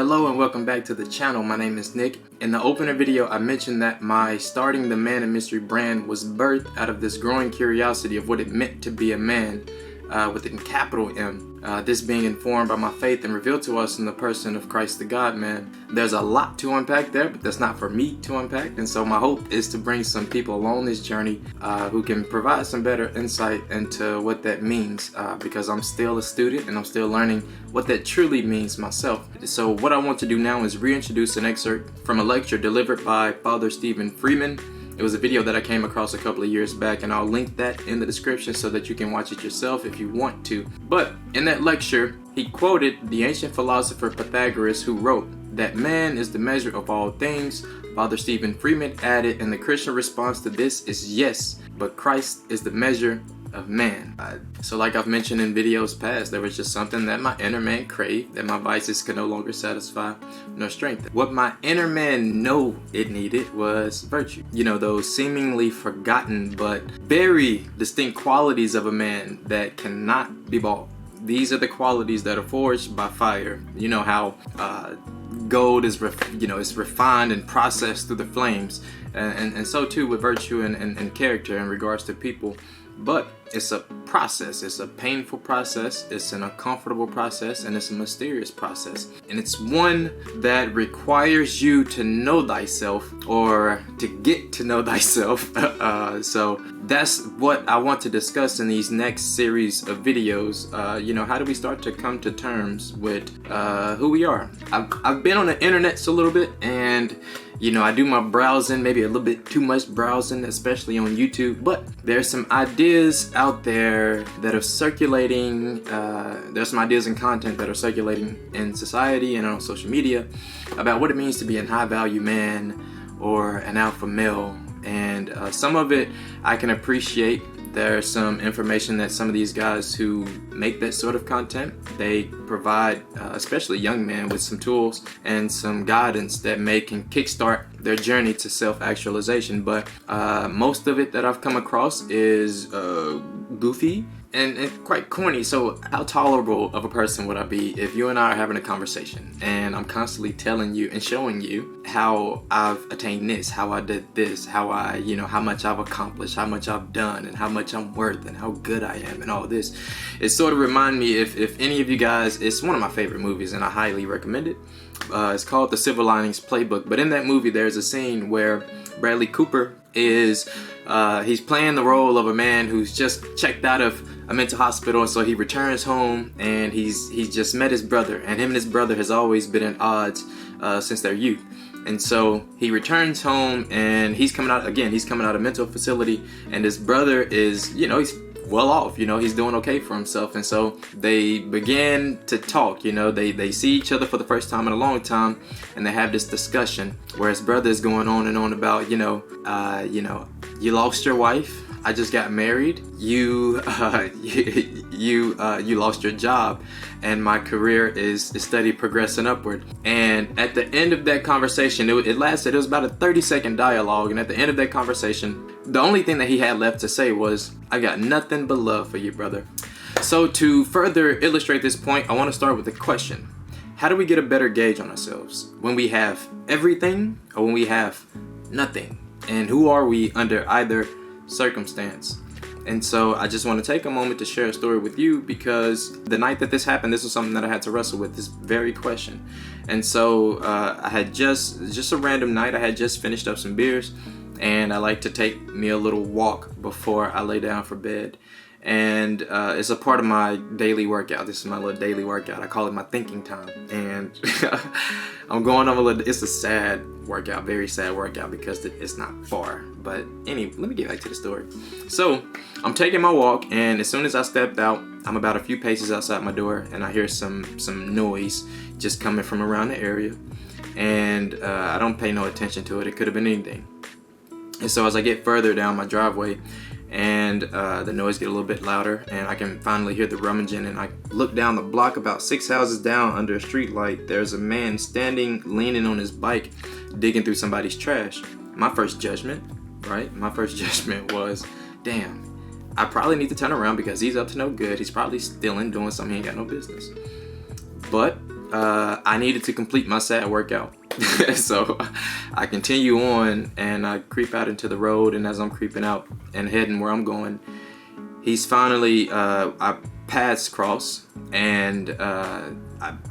Hello and welcome back to the channel. My name is Nick. In the opener video, I mentioned that my starting the Man and Mystery brand was birthed out of this growing curiosity of what it meant to be a man with a capital M. This being informed by my faith and revealed to us in the person of Christ the God-Man. There's a lot to unpack there, but that's not for me to unpack. And so my hope is to bring some people along this journey who can provide some better insight into what that means, because I'm still a student and I'm still learning what that truly means myself. So what I want to do now is reintroduce an excerpt from a lecture delivered by Father Freeman. It was a video that I came across a couple of years back, and I'll link that in the description so that you can watch it yourself if you want to. But in that lecture, he quoted the ancient philosopher Pythagoras, who wrote that man is the measure of all things. Father Freeman added, and the Christian response to this is yes, but Christ is the measure of man. So like I've mentioned in videos past, there was just something that my inner man craved that my vices could no longer satisfy nor strengthen. What my inner man knew it needed was virtue. You know, those seemingly forgotten but very distinct qualities of a man that cannot be bought. These are the qualities that are forged by fire. You know how gold is is refined and processed through the flames, and so too with virtue and character in regards to people. But it's a process. It's a painful process. It's an uncomfortable process, and it's a mysterious process. And it's one that requires you to know thyself, or to get to know thyself. So that's what I want to discuss in these next series of videos. How do we start to come to terms with who we are? I've been on the internet a little bit, and I do my browsing, maybe a little bit too much browsing, especially on YouTube. But there's some ideas out there that are circulating. There's some ideas and content that are circulating in society and on social media about what it means to be a high-value man or an alpha male. And some of it I can appreciate. There's some information that some of these guys who make that sort of content, they provide, especially young men, with some tools and some guidance that can kickstart their journey to self-actualization. But most of it that I've come across is goofy and quite corny. So how tolerable of a person would I be if you and I are having a conversation and I'm constantly telling you and showing you how I've attained this, how I did this, how how much I've accomplished, how much I've done, and how much I'm worth, and how good I am, and all this. It sort of reminds me, if any of you guys, it's one of my favorite movies and I highly recommend it. It's called The Silver Linings Playbook. But in that movie, there's a scene where Bradley Cooper is he's playing the role of a man who's just checked out of a mental hospital, and so he returns home, and he's just met his brother, and him and his brother has always been at odds since their youth. And so he returns home, and he's coming out of a mental facility, and his brother is, he's well off, he's doing okay for himself. And so they begin to talk, they see each other for the first time in a long time, and they have this discussion where his brother is going on and on about, you lost your wife, I just got married, you lost your job, and my career is steady progressing upward. And at the end of that conversation, it was about a 30-second dialogue, and at the end of that conversation, the only thing that he had left to say was, I got nothing but love for you, brother. So to further illustrate this point, I want to start with a question. How do we get a better gauge on ourselves when we have everything or when we have nothing? And who are we under either circumstance? And so I just want to take a moment to share a story with you, because the night that this happened, this was something that I had to wrestle with, this very question. And so I had just a random night, I had just finished up some beers, and I like to take me a little walk before I lay down for bed. And it's a part of my daily workout. This is my little daily workout. I call it my thinking time. And I'm going on it's a sad workout, very sad workout, because it's not far. But anyway, let me get back to the story. So I'm taking my walk, and as soon as I stepped out, I'm about a few paces outside my door, and I hear some noise just coming from around the area. And I don't pay no attention to it. It could have been anything. And so as I get further down my driveway, and the noise get a little bit louder, and I can finally hear the rummaging, and I look down the block about 6 houses down under a street light. There's a man standing, leaning on his bike, digging through somebody's trash. My first judgment was, damn, I probably need to turn around because he's up to no good. He's probably stealing, doing something he ain't got no business. But I needed to complete my sad workout. So I continue on and I creep out into the road, and as I'm creeping out and heading where I'm going, he's finally, our paths cross, and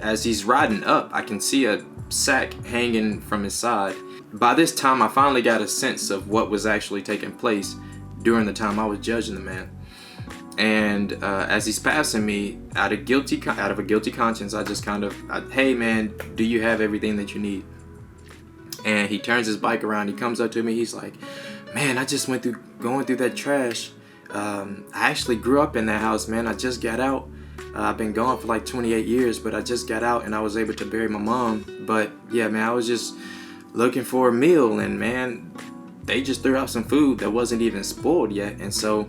as he's riding up, I can see a sack hanging from his side. By this time, I finally got a sense of what was actually taking place during the time I was judging the man. And as he's passing me, out of a guilty conscience, I just hey man, do you have everything that you need? And he turns his bike around, he comes up to me, he's like, man, I just going through that trash. I actually grew up in that house, man. I just got out. I've been gone for like 28 years, but I just got out and I was able to bury my mom. But yeah, man, I was just looking for a meal, and man, they just threw out some food that wasn't even spoiled yet. And so,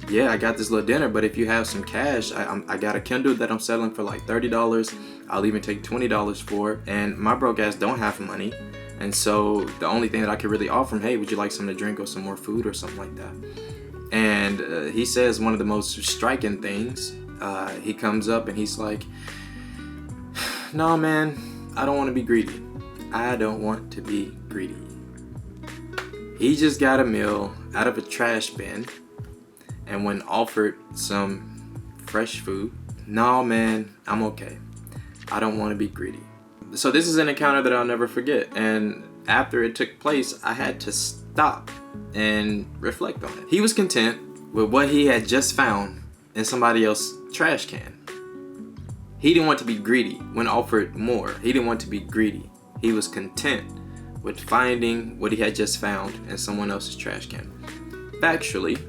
yeah, I got this little dinner, but if you have some cash, I got a Kindle that I'm selling for like $30. I'll even take $20 for it. And my broke ass don't have money. And so the only thing that I could really offer him, hey, would you like something to drink or some more food or something like that? And he says one of the most striking things. He comes up and he's like, no, man, I don't want to be greedy. I don't want to be greedy. He just got a meal out of a trash bin, and when offered some fresh food, no, man, I'm okay. I don't want to be greedy. So this is an encounter that I'll never forget. And after it took place, I had to stop and reflect on it. He was content with what he had just found in somebody else's trash can. He didn't want to be greedy when offered more. He didn't want to be greedy. He was content with finding what he had just found in someone else's trash can. Factually,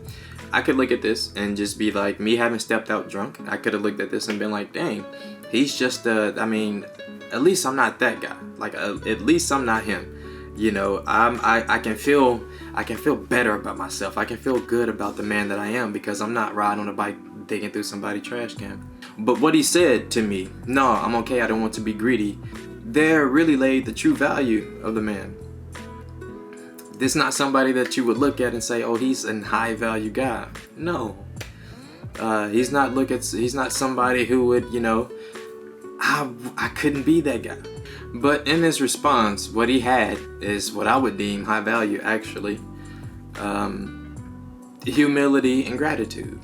I could look at this and just be like, me having stepped out drunk, I could have looked at this and been like, dang, he's just I mean, at least I'm not that guy. Like, at least I'm not him. You know, I can feel better about myself. I can feel good about the man that I am because I'm not riding on a bike digging through somebody's trash can. But what he said to me, no, I'm okay, I don't want to be greedy, there really lay the true value of the man. This is not somebody that you would look at and say, oh, he's a high value guy. No. He's not somebody who would, you know, I couldn't be that guy. But in his response, what he had is what I would deem high value, actually. Humility and gratitude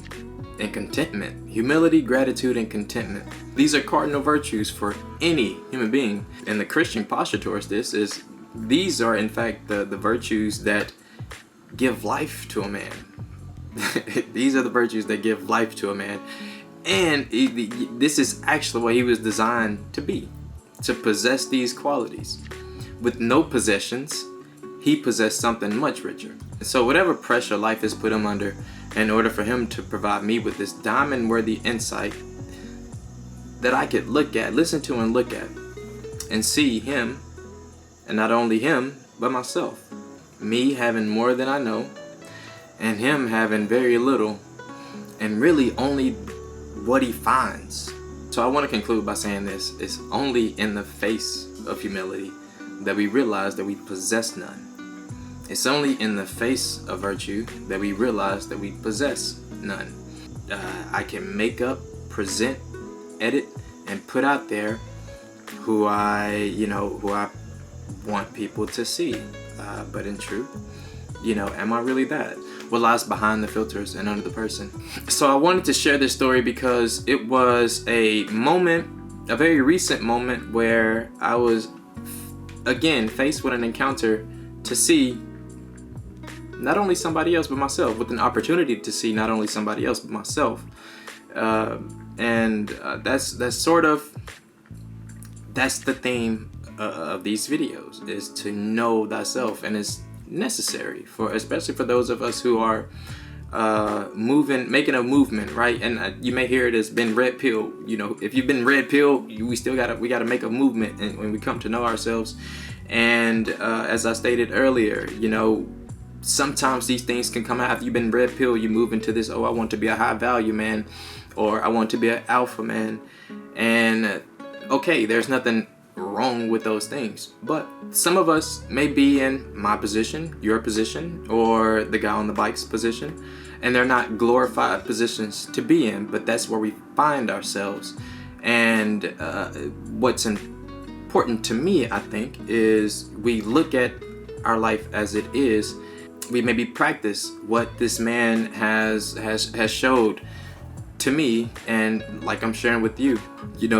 and contentment. Humility, gratitude, and contentment. These are cardinal virtues for any human being. And the Christian posture towards this is, these are in fact the virtues that give life to a man. These are the virtues that give life to a man. And this is actually what he was designed to be, to possess these qualities. With no possessions, he possessed something much richer. So whatever pressure life has put him under, in order for him to provide me with this diamond-worthy insight that I could look at, listen to and look at, and see him, and not only him, but myself. Me having more than I know, and him having very little, and really only what he finds. So I want to conclude by saying this: it's only in the face of humility that we realize that we possess none. It's only in the face of virtue that we realize that we possess none. I can make up, present, edit, and put out there who I want people to see. But in truth, am I really that? What lies behind the filters and under the person? So I wanted to share this story because it was a moment, a very recent moment, where I was again faced with an encounter to see not only somebody else but myself, with an opportunity to see not only somebody else but myself. And that's the theme of these videos, is to know thyself. And it's necessary especially for those of us who are making a movement, right? And you may hear it as been red pill. If you've been red pill, we gotta make a movement, and when we come to know ourselves. And as I stated earlier, sometimes these things can come out. If you've been red pill, you move into this, I want to be a high value man, or I want to be an alpha man. And okay, there's nothing wrong with those things, but some of us may be in my position, your position, or the guy on the bike's position, and they're not glorified positions to be in, but that's where we find ourselves. And what's important to me, I think, is we look at our life as it is. We maybe practice what this man has showed to me, and like I'm sharing with you.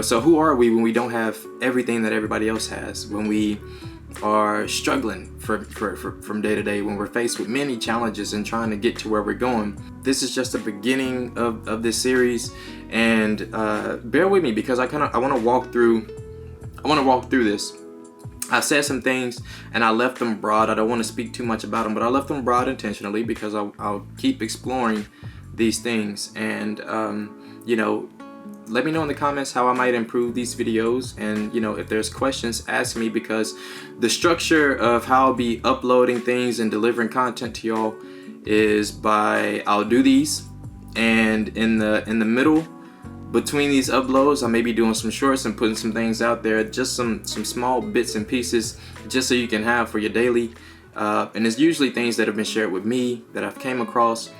So who are we when we don't have everything that everybody else has? When we are struggling from day to day, when we're faced with many challenges and trying to get to where we're going. This is just the beginning of this series, and bear with me because I want to walk through this. I said some things and I left them broad. I don't want to speak too much about them, but I left them broad intentionally because I'll keep exploring these things. And let me know in the comments how I might improve these videos, and if there's questions, ask me, because the structure of how I'll be uploading things and delivering content to y'all is by I'll do these, and in the middle between these uploads I may be doing some shorts and putting some things out there, just some small bits and pieces, just so you can have for your daily, and it's usually things that have been shared with me that I've came across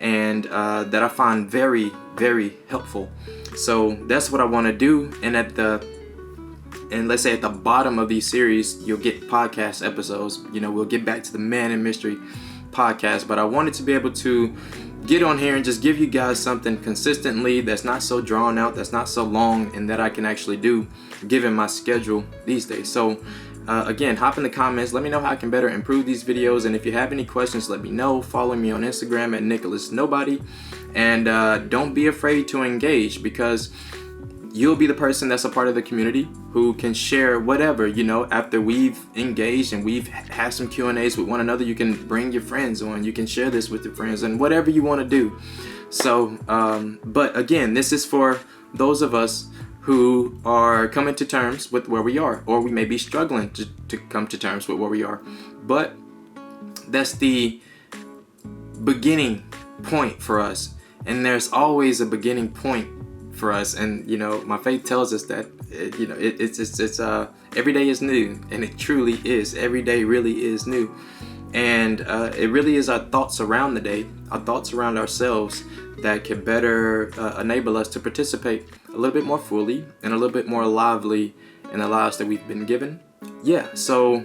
and that I find very, very helpful. So that's what I want to do. And let's say at the bottom of these series, you'll get podcast episodes. We'll get back to the Man and Mystery podcast, but I wanted to be able to get on here and just give you guys something consistently that's not so drawn out, that's not so long, and that I can actually do given my schedule these days. So again, hop in the comments, let me know how I can better improve these videos, and if you have any questions, let me know. Follow me on Instagram at NicholasNobody, and don't be afraid to engage, because you'll be the person that's a part of the community who can share whatever, after we've engaged and we've had some Q&As with one another. You can bring your friends on, you can share this with your friends, and whatever you want to do. So but again, this is for those of us who are coming to terms with where we are, or we may be struggling to come to terms with where we are. But that's the beginning point for us, and there's always a beginning point for us. And my faith tells us that it's every day is new, and it truly is. Every day really is new, and it really is our thoughts around the day, our thoughts around ourselves, that can better enable us to participate a little bit more fully and a little bit more lively in the lives that we've been given. So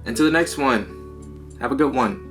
until the next one, have a good one.